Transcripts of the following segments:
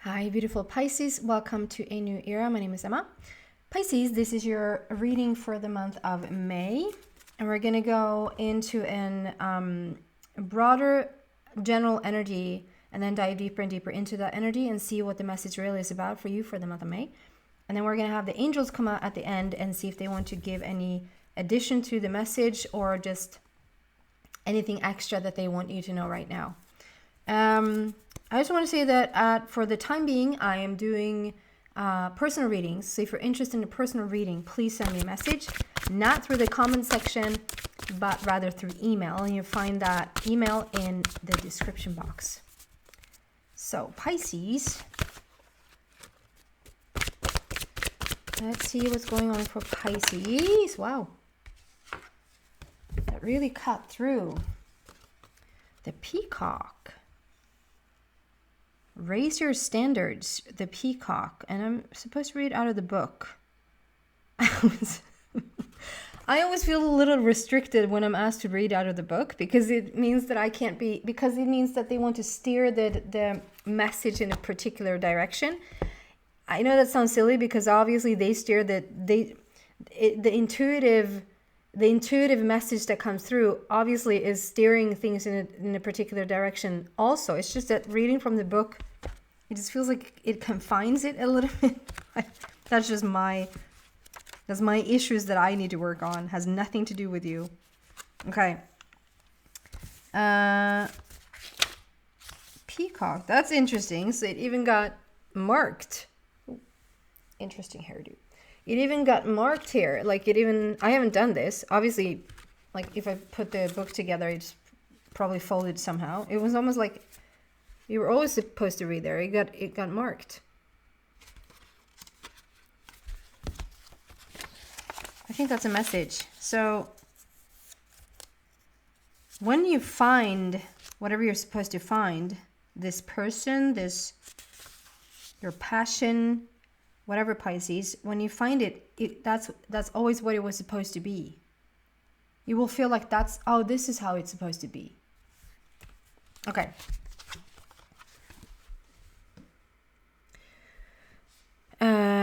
Hi, beautiful Pisces. Welcome to a new era. My name is Emma. Pisces, this is your reading for the month of May. And we're going to go into an broader general energy and then dive deeper and deeper into that energy and see what the message really is about for you for the month of May. And then we're going to have the angels come out at the end and see if they want to give any addition to the message or just anything extra that they want you to know right now. I just want to say that for the time being, I am doing personal readings. So if you're interested in a personal reading, please send me a message, not through the comment section, but rather through email. And you'll find that email in the description box. So Pisces, let's see what's going on for Pisces. Wow, that really cut through. The Peacock. Raise your standards, the Peacock. And I'm supposed to read out of the book. I always feel a little restricted when I'm asked to read out of the book because it means that I can't be, because it means that they want to steer the message in a particular direction. I know that sounds silly because obviously they steer the intuitive message that comes through obviously is steering things in a particular direction also. It's just that reading from the book, it just feels like it confines it a little bit. That's my issues that I need to work on. Has nothing to do with you. Okay. Peacock. That's interesting. So it even got marked. Ooh, interesting hairdo. It even got marked here. Like I haven't done this. Obviously, like if I put the book together, it's probably folded somehow. It was almost like you were always supposed to read there. It got marked. I think that's a message. So when you find whatever you're supposed to find, this person, your passion, whatever, Pisces, when you find it, that's always what it was supposed to be. You will feel like this is how it's supposed to be. Okay.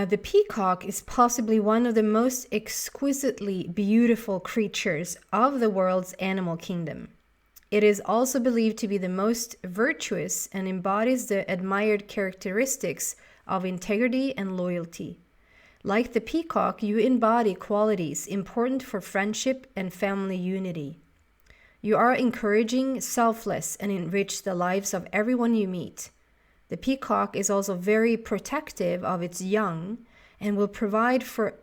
The peacock is possibly one of the most exquisitely beautiful creatures of the world's animal kingdom. It is also believed to be the most virtuous and embodies the admired characteristics of integrity and loyalty. Like the peacock, you embody qualities important for friendship and family unity. You are encouraging, selfless, and enrich the lives of everyone you meet. The peacock is also very protective of its young and will provide for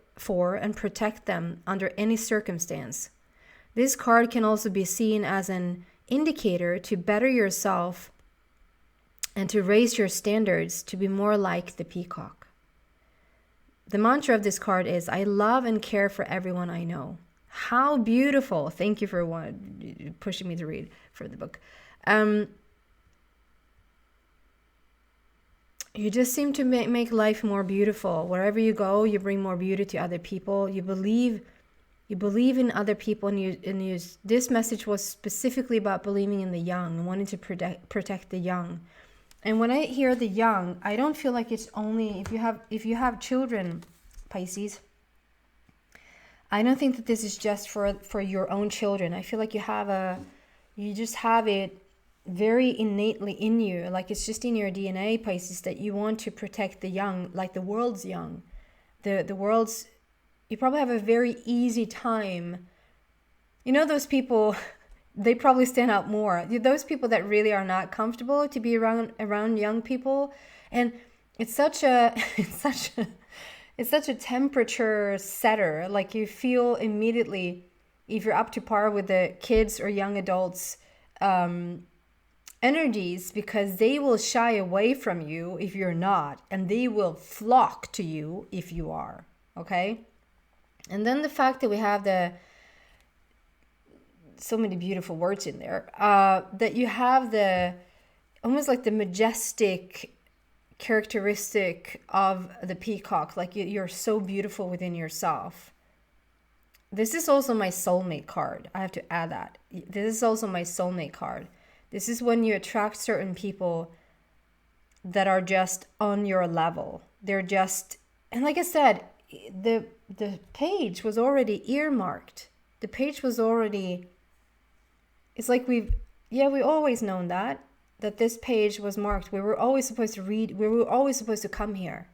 and protect them under any circumstance. This card can also be seen as an indicator to better yourself and to raise your standards to be more like the peacock. The mantra of this card is, I love and care for everyone I know. How beautiful. Thank you for pushing me to read for the book. You just seem to make life more beautiful. Wherever you go, you bring more beauty to other people. You believe in other people, and this message was specifically about believing in the young, wanting to protect the young. And when I hear the young, I don't feel like it's only if you have children, Pisces. I don't think that this is just for your own children. I feel like you just have it very innately in you, like it's just in your DNA, Pisces, that you want to protect the young, like the world's young. The world's, you probably have a very easy time. You know, those people, they probably stand out more. Those people that really are not comfortable to be around young people. And it's such a temperature setter. Like you feel immediately if you're up to par with the kids or young adults energies, because they will shy away from you if you're not, and they will flock to you if you are. Okay? And then the fact that we have so many beautiful words in there, that you have almost like the majestic characteristic of the peacock, like you're so beautiful within yourself. This is also my soulmate card. I have to add that. This is also my soulmate card. This is when you attract certain people that are just on your level. They're just, and like I said, the page was already earmarked. The page was already, it's like we always known that this page was marked. We were always supposed to read, we were always supposed to come here.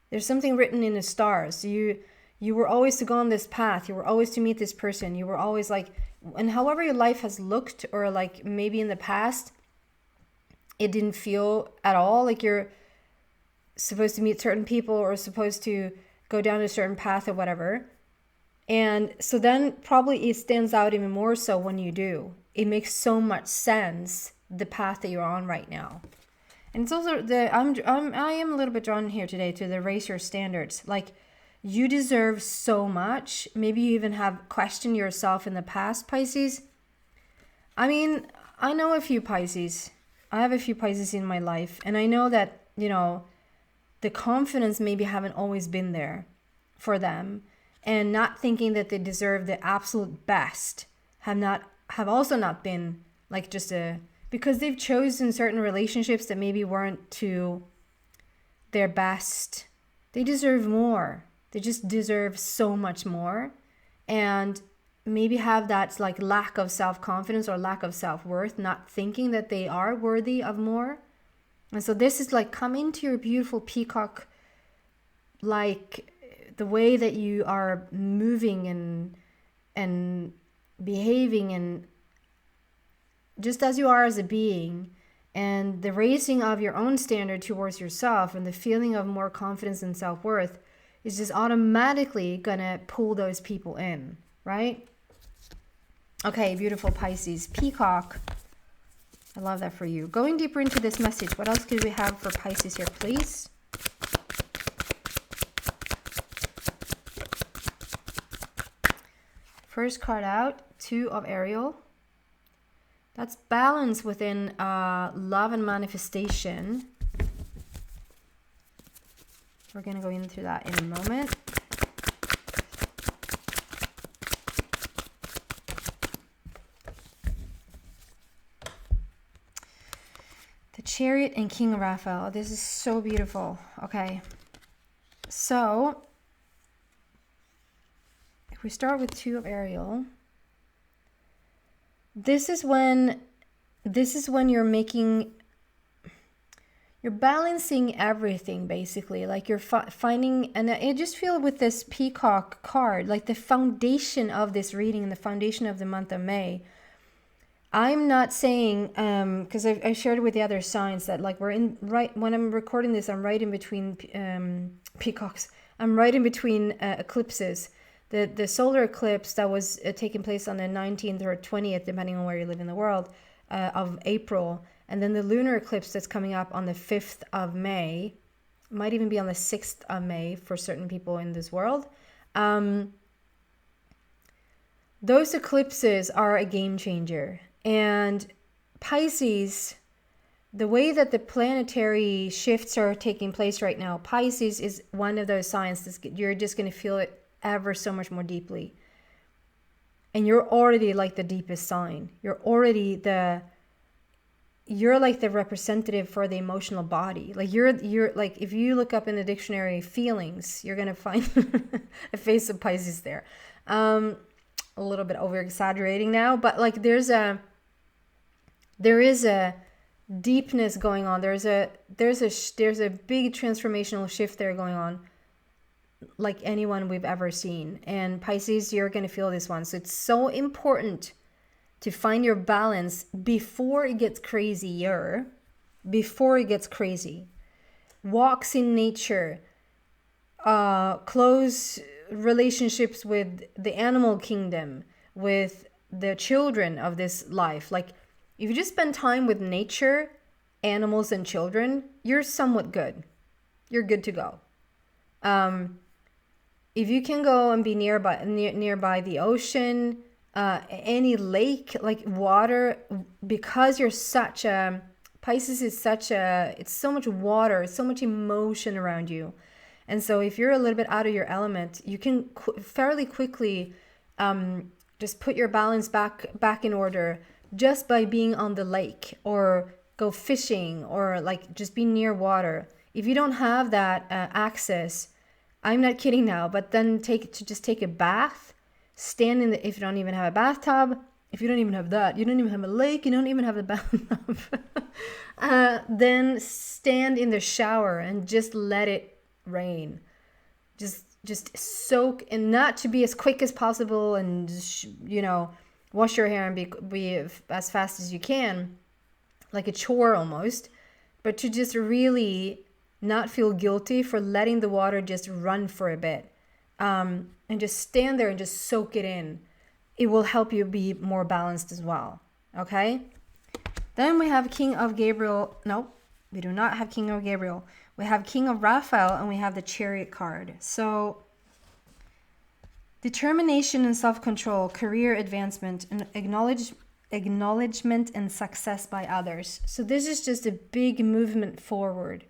There's something written in the stars. You were always to go on this path. You were always to meet this person. You were always like, and however your life has looked, or like maybe in the past, it didn't feel at all like you're supposed to meet certain people or supposed to go down a certain path or whatever. And so then probably it stands out even more so when you do. It makes so much sense, the path that you're on right now. And it's also I am a little bit drawn here today to the raise your standards. Like, you deserve so much. Maybe you even have questioned yourself in the past, Pisces. I mean, I know a few Pisces. I have a few Pisces in my life, and I know that, you know, the confidence maybe haven't always been there for them, and not thinking that they deserve the absolute best have also not been like just because they've chosen certain relationships that maybe weren't to their best. They deserve more. They just deserve so much more, and maybe have that like lack of self-confidence or lack of self-worth, not thinking that they are worthy of more. And so this is like, come into your beautiful peacock, like the way that you are moving and behaving, and just as you are as a being, and the raising of your own standard towards yourself, and the feeling of more confidence and self-worth is just automatically gonna pull those people in, right? Okay, beautiful Pisces. Peacock. I love that for you. Going deeper into this message, what else could we have for Pisces here, please? First card out, Two of Ariel. That's balance within love and manifestation. We're going to go into that in a moment. Chariot and King Raphael. This is so beautiful. Okay. So, if we start with Two of Ariel, this is when you're balancing everything, basically. Like you're finding, and I just feel with this Peacock card, like the foundation of this reading and the foundation of the month of May. I'm not saying, because I shared it with the other signs, that like when I'm recording this, I'm right in between peacocks. I'm right in between eclipses. The solar eclipse that was taking place on the 19th or 20th, depending on where you live in the world, of April. And then the lunar eclipse that's coming up on the 5th of May. Might even be on the 6th of May for certain people in this world. Those eclipses are a game changer. And Pisces, the way that the planetary shifts are taking place right now, Pisces is one of those signs that you're just going to feel it ever so much more deeply. And you're already like the deepest sign. You're like the representative for the emotional body. Like you're like, if you look up in the dictionary feelings, you're going to find a face of Pisces there. A little bit over exaggerating now, but like there is a deepness going on. There's a big transformational shift there going on, like anyone we've ever seen. And Pisces, you're going to feel this one. So it's so important to find your balance before it gets crazier, before it gets crazy. Walks in nature, close relationships with the animal kingdom, with the children of this life. Like, if you just spend time with nature, animals, and children, you're somewhat good. You're good to go. If you can go and be nearby the ocean, any lake, like water, because you're such a, Pisces is such a, it's so much water, it's so much emotion around you. And so if you're a little bit out of your element, you can fairly quickly just put your balance back in order just by being on the lake or go fishing or like just be near water. If you don't have that access, I'm not kidding now, but then just take a bath, stand in the, if you don't even have a bathtub, if you don't even have that, you don't even have a lake, you don't even have a bathtub, then stand in the shower and just let it rain. Just soak, and not to be as quick as possible and, wash your hair and be as fast as you can, like a chore almost, but to just really not feel guilty for letting the water just run for a bit, and just stand there and just soak it in. It will help you be more balanced as well. Okay. Then we have King of Gabriel. No, we do not have King of Gabriel. We have King of Raphael, and we have the Chariot card. So determination and self-control, career advancement, and acknowledgement and success by others. So this is just a big movement forward.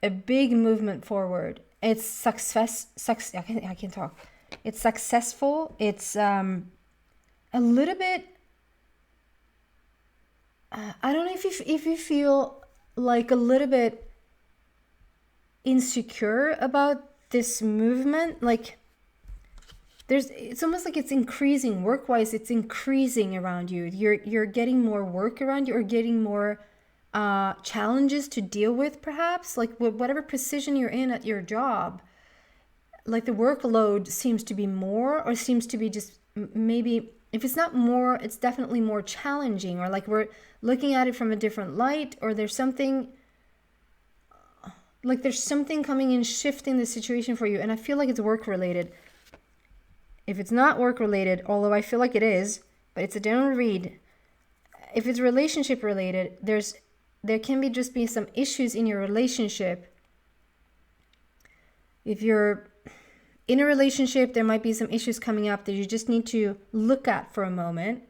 A big movement forward. It's I can't talk. It's successful. It's a little bit. I don't know if you feel like a little bit insecure about this movement. Like it's almost like it's increasing work-wise. It's increasing around you. You're getting more work around you, or getting more challenges to deal with, perhaps, like whatever position you're in at your job. Like the workload seems to be more, or seems to be just maybe, if it's not more, it's definitely more challenging, or like we're looking at it from a different light, or there's something coming in, shifting the situation for you. And I feel like it's work related. If it's not work related, although I feel like it is, but it's a general read. If it's relationship related, there can be some issues in your relationship. If you're in a relationship, there might be some issues coming up that you just need to look at for a moment.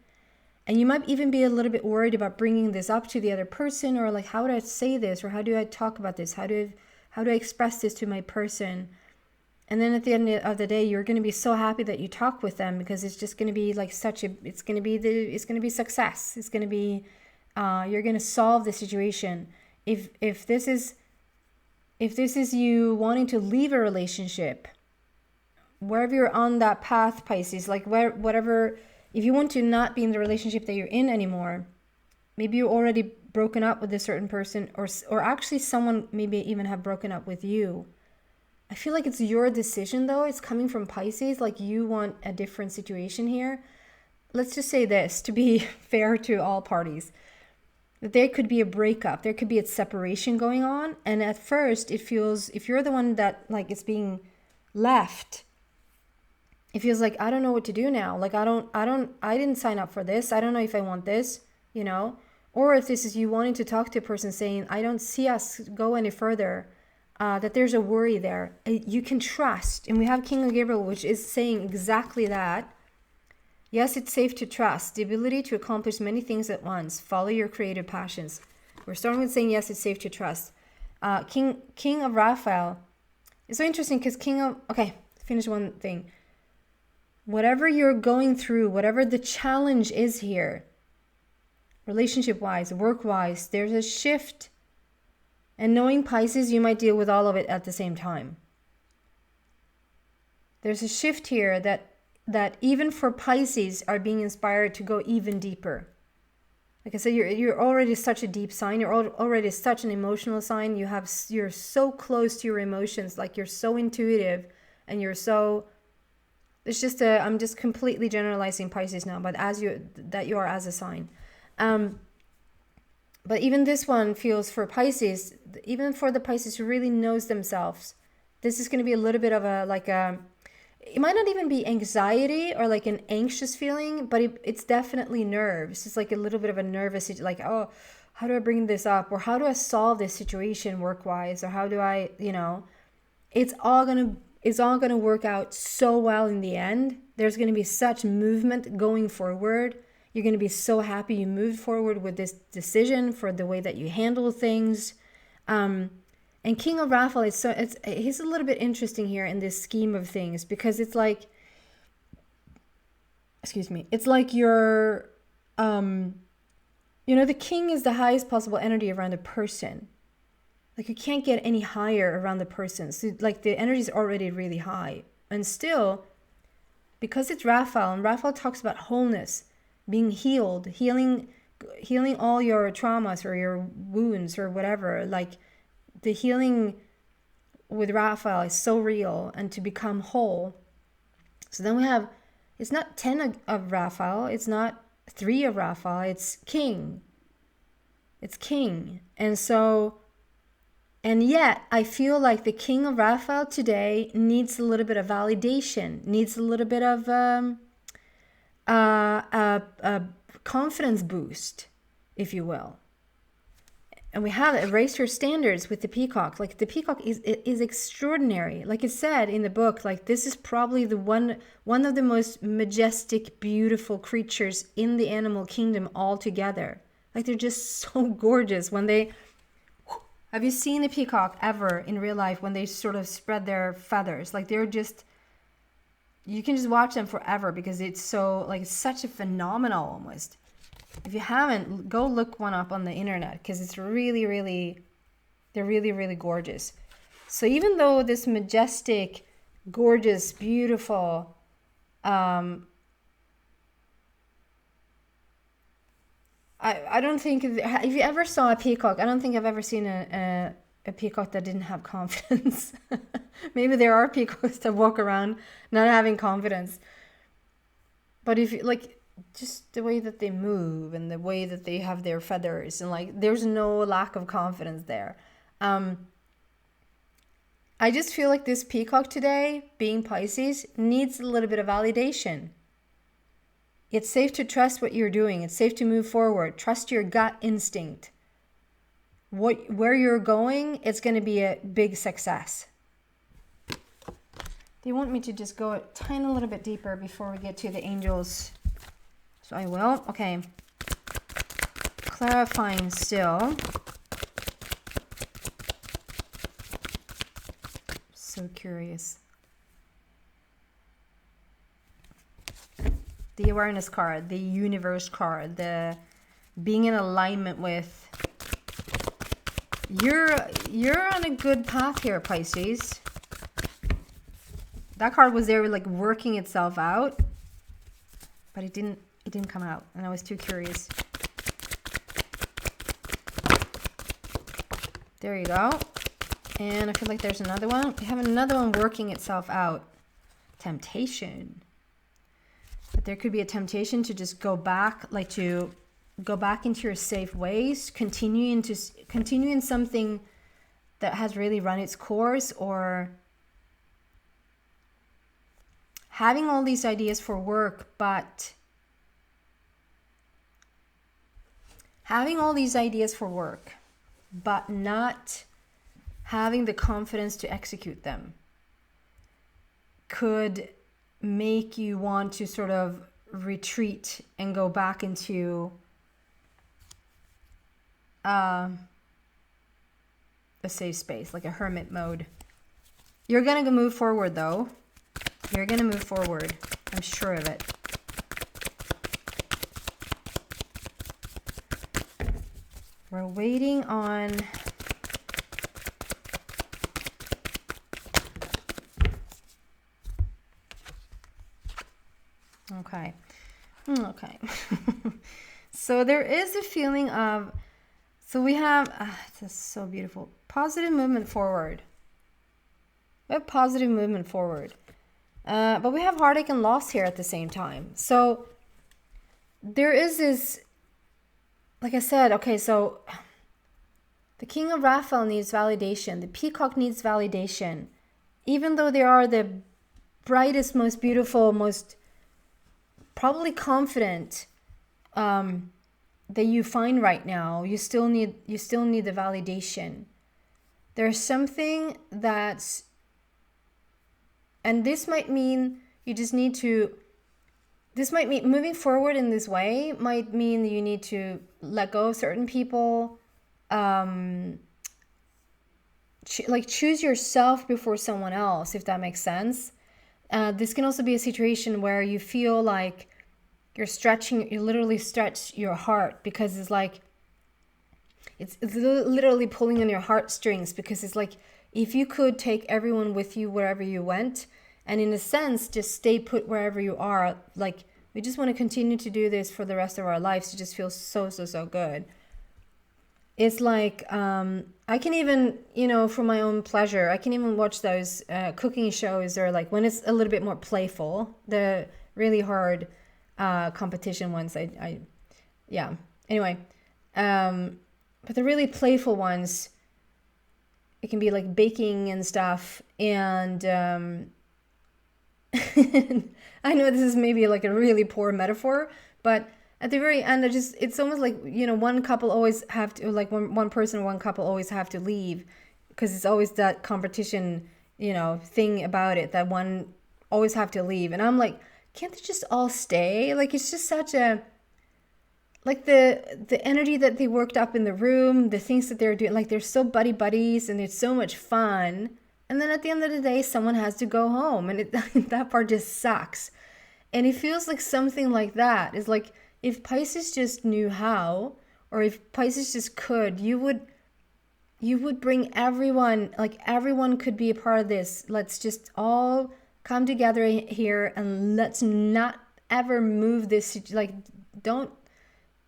And you might even be a little bit worried about bringing this up to the other person, or like, how do I say this, or how do I talk about this? How do I express this to my person? And then at the end of the day, you're going to be so happy that you talk with them, because it's just going to be like it's going to be success. It's going to be, you're going to solve the situation. If this is you wanting to leave a relationship, wherever you're on that path, Pisces, like whatever, if you want to not be in the relationship that you're in anymore, maybe you're already broken up with a certain person, or actually someone maybe even have broken up with you. I feel like it's your decision, though. It's coming from Pisces, like you want a different situation here. Let's just say this, to be fair to all parties, that there could be a breakup, there could be a separation going on, and at first it feels, if you're the one that like is being left, it feels like, I don't know what to do now. Like I didn't sign up for this. I don't know if I want this, or if this is you wanting to talk to a person saying, I don't see us go any further, that there's a worry there. You can trust. And we have King of Gabriel, which is saying exactly that. Yes, it's safe to trust. The ability to accomplish many things at once. Follow your creative passions. We're starting with saying, yes, it's safe to trust. King of Raphael. It's so interesting because finish one thing. Whatever you're going through, whatever the challenge is here, relationship-wise, work-wise, there's a shift. And knowing Pisces, you might deal with all of it at the same time. There's a shift here that even for Pisces are being inspired to go even deeper. Like I said, you're already such a deep sign. You're already such an emotional sign. You're so close to your emotions. Like you're so intuitive, and you're so. It's just I'm just completely generalizing Pisces now, but you are as a sign. But even this one feels for Pisces, even for the Pisces who really knows themselves, this is going to be a little bit of it might not even be anxiety or like an anxious feeling, but it's definitely nerves. It's like a little bit of a nervous, like, oh, how do I bring this up? Or how do I solve this situation work-wise? Or how do I, it's all going to work out so well in the end. There's going to be such movement going forward. You're going to be so happy you moved forward with this decision, for the way that you handle things. And King of Raphael, he's a little bit interesting here in this scheme of things, because it's like, it's like you're You know, the king is the highest possible energy around a person. Like, you can't get any higher around the person. So, like, the energy is already really high. And still, because it's Raphael, and Raphael talks about wholeness, being healed, healing all your traumas or your wounds or whatever. Like, the healing with Raphael is so real, and to become whole. So then we have, it's not 10 of Raphael, it's not 3 of Raphael, it's king. It's king. And so, and yet I feel like the king of Raphael today needs a little bit of validation, needs a little bit of a confidence boost, if you will. And we have erased her standards with the peacock. Like, the peacock is extraordinary. Like it said in the book, like, this is probably the one of the most majestic, beautiful creatures in the animal kingdom altogether. Like, they're just so gorgeous when they... Have you seen a peacock ever in real life when they sort of spread their feathers? Like, they're just... You can just watch them forever because it's so... Like, it's such a phenomenal almost. If you haven't, go look one up on the internet because it's really, really, they're really, really gorgeous. So even though this majestic, gorgeous, beautiful, I don't think, if you ever saw a peacock, I don't think I've ever seen a peacock that didn't have confidence. Maybe there are peacocks that walk around not having confidence. But if you, like... just the way that they move and the way that they have their feathers, and like, there's no lack of confidence there. I just feel like this peacock today, being Pisces, needs a little bit of validation. It's safe to trust what you're doing. It's safe to move forward. Trust your gut instinct. Where you're going, it's going to be a big success. They want me to just go a tiny little bit deeper before we get to the angels. So I will. Okay. Clarifying still. So curious. The awareness card, the universe card, the being in alignment with. You're on a good path here, Pisces. That card was there, like, working itself out, but it didn't come out, and I was too curious. There you go. And I feel like there's another one. We have another one working itself out. Temptation. But there could be a temptation to just go back, like to go back into your safe ways, continue in something that has really run its course, or having all these ideas for work, but not having the confidence to execute them could make you want to sort of retreat and go back into a safe space, like a hermit mode. You're going to move forward, though. You're going to move forward. I'm sure of it. We're waiting on... Okay. Okay. So there is a feeling of... So we have... this is so beautiful. Positive movement forward. We have positive movement forward. But we have heartache and loss here at the same time. So there is this... Like I said, okay, so the King of Raphael needs validation. The Peacock needs validation. Even though they are the brightest, most beautiful, most probably confident that you find right now, you still need the validation. There's something that's, and this might mean you just need to, this might mean moving forward in this way might mean that you need to let go of certain people, like choose yourself before someone else, if that makes sense. This can also be a situation where you feel like you literally stretch your heart, because it's like, it's literally pulling on your heartstrings, because it's like, if you could take everyone with you wherever you went, and in a sense, just stay put wherever you are, like, we just want to continue to do this for the rest of our lives. It just feels so, so, so good. It's like, I can even, for my own pleasure, I can even watch those cooking shows, or like when it's a little bit more playful, the really hard competition ones. Yeah. Anyway, but the really playful ones, it can be like baking and stuff. And I know this is maybe like a really poor metaphor, but at the very end, it's almost like, one couple always have to, like one person or one couple always have to leave, because it's always that competition, thing about it, that one always have to leave. And I'm like, can't they just all stay? Like, it's just such a, like the energy that they worked up in the room, the things that they're doing, like they're so buddies and it's so much fun. And then at the end of the day, someone has to go home, and that part just sucks. And it feels like something like that. It's like, if Pisces just knew how, or if Pisces just could, you would bring everyone, like everyone could be a part of this. Let's just all come together here, and let's not ever move this, like, don't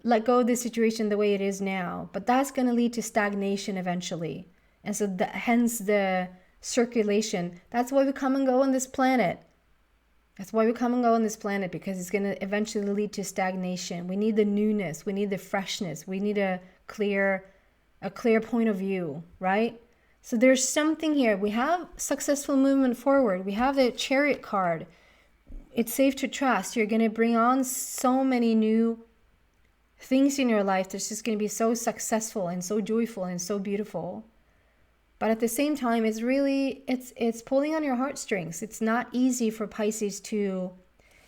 let go of this situation the way it is now. But that's going to lead to stagnation eventually. And so hence the circulation. That's why we come and go on this planet. That's why we come and go on this planet, because it's going to eventually lead to stagnation. We need the newness. We need the freshness. We need a clear point of view, right? So there's something here. We have successful movement forward. We have the Chariot card. It's safe to trust. You're going to bring on so many new things in your life that's just going to be so successful and so joyful and so beautiful. But at the same time, it's really, it's pulling on your heartstrings. It's not easy for Pisces to,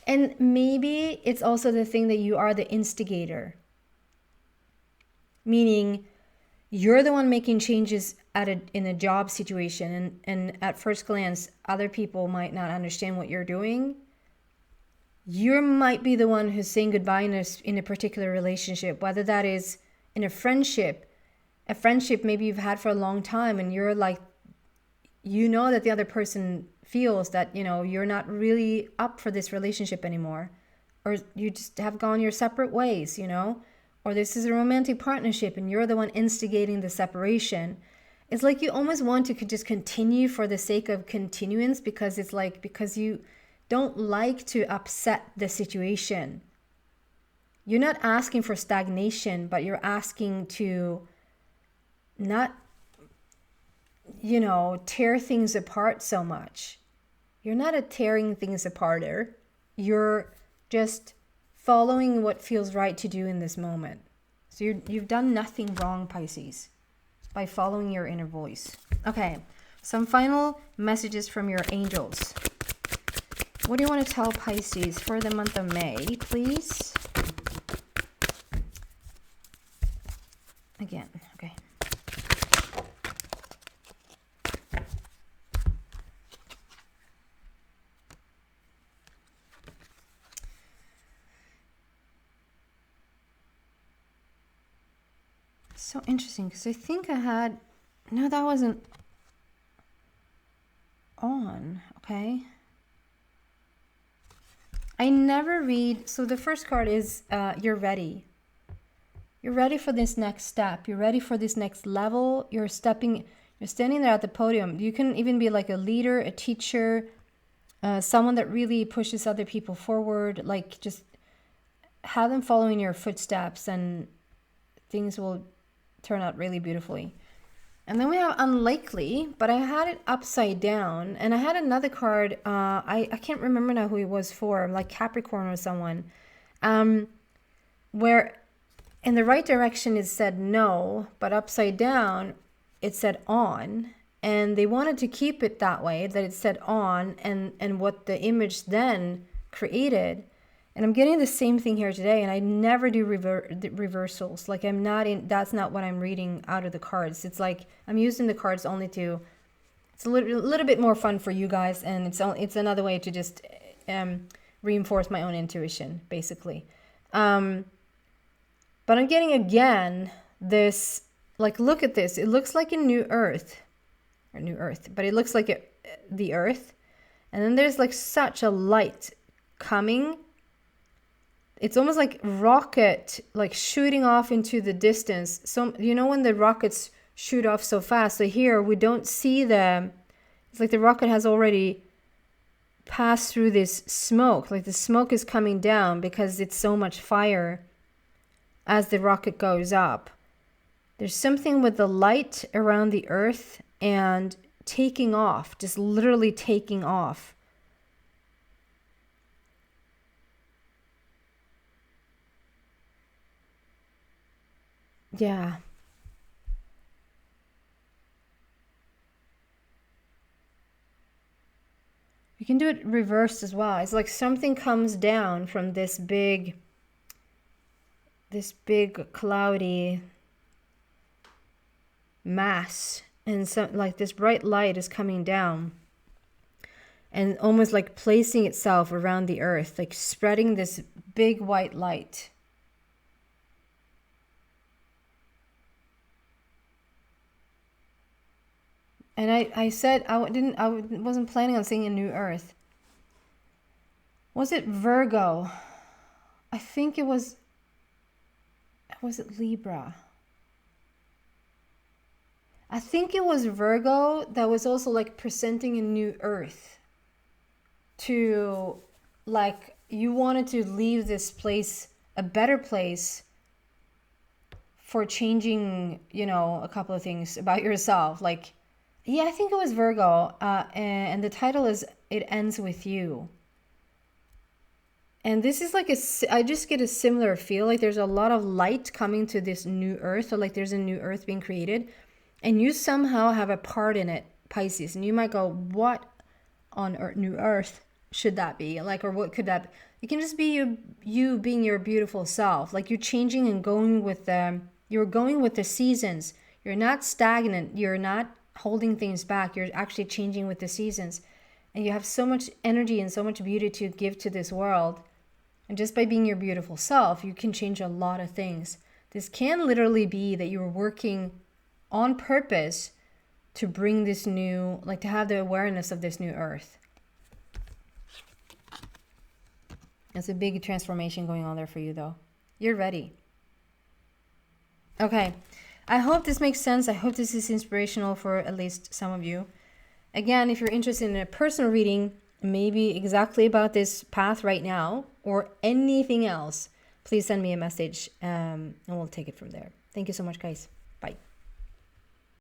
and maybe it's also the thing that you are the instigator. Meaning, you're the one making changes in a job situation, and at first glance, other people might not understand what you're doing. You might be the one who's saying goodbye in a particular relationship, whether that is in a friendship maybe you've had for a long time, and you're like, that the other person feels that, you're not really up for this relationship anymore, or you just have gone your separate ways, or this is a romantic partnership and you're the one instigating the separation. It's like you almost want to just continue for the sake of continuance, because it's like, because you don't like to upset the situation. You're not asking for stagnation, but you're asking to not, tear things apart so much. You're not a tearing things aparter. You're just following what feels right to do in this moment. So you've done nothing wrong, Pisces, by following your inner voice. Okay, some final messages from your angels. What do you want to tell Pisces for the month of May, please? Again, okay. So interesting, because I think I had, no, that wasn't on, okay. I never read, so the first card is you're ready. You're ready for this next step. You're ready for this next level. You're standing there at the podium. You can even be like a leader, a teacher, someone that really pushes other people forward. Like, just have them following your footsteps, and things will turn out really beautifully. And then we have unlikely, but I had it upside down, and I had another card. I can't remember now who it was for, like Capricorn or someone, where in the right direction it said no, but upside down it said on, and they wanted to keep it that way, that it said on, and what the image then created. And I'm getting the same thing here today, and I never do reversals. Like, that's not what I'm reading out of the cards. It's like I'm using the cards only to, it's a little bit more fun for you guys, and it's another way to just reinforce my own intuition, basically. But I'm getting again this, like, look at this. It looks like a new earth, but it looks like the earth. And then there's like such a light coming. It's almost like rocket, like shooting off into the distance. So, you know, when the rockets shoot off so fast, so here we don't see them. It's like the rocket has already passed through this smoke. Like the smoke is coming down because it's so much fire as the rocket goes up. There's something with the light around the earth and taking off, just literally taking off. Yeah. You can do it reversed as well. It's like something comes down from this big cloudy mass, and so like this bright light is coming down and almost like placing itself around the earth, like spreading this big white light. And I said I wasn't planning on saying a new earth. Was it Virgo? I think it was it Libra? I think it was Virgo that was also like presenting a new earth to, like, you wanted to leave this place a better place for changing, you know, a couple of things about yourself. Like, yeah, I think it was Virgo, and the title is It Ends With You. And this is like I just get a similar feel, like there's a lot of light coming to this new earth, or like there's a new earth being created, and you somehow have a part in it, Pisces. And you might go, what on earth, new earth should that be? Like, or what could that be? It can just be you being your beautiful self. Like you're changing and going with you're going with the seasons. You're not stagnant. You're not holding things back. You're actually changing with the seasons, and you have so much energy and so much beauty to give to this world. And just by being your beautiful self, you can change a lot of things. This can literally be that you're working on purpose to bring this new, like to have the awareness of this new earth. It's a big transformation going on there for you, though. You're ready. Okay. I hope this makes sense. I hope this is inspirational for at least some of you. Again, if you're interested in a personal reading, maybe exactly about this path right now or anything else, please send me a message and we'll take it from there. Thank you so much, guys. Bye.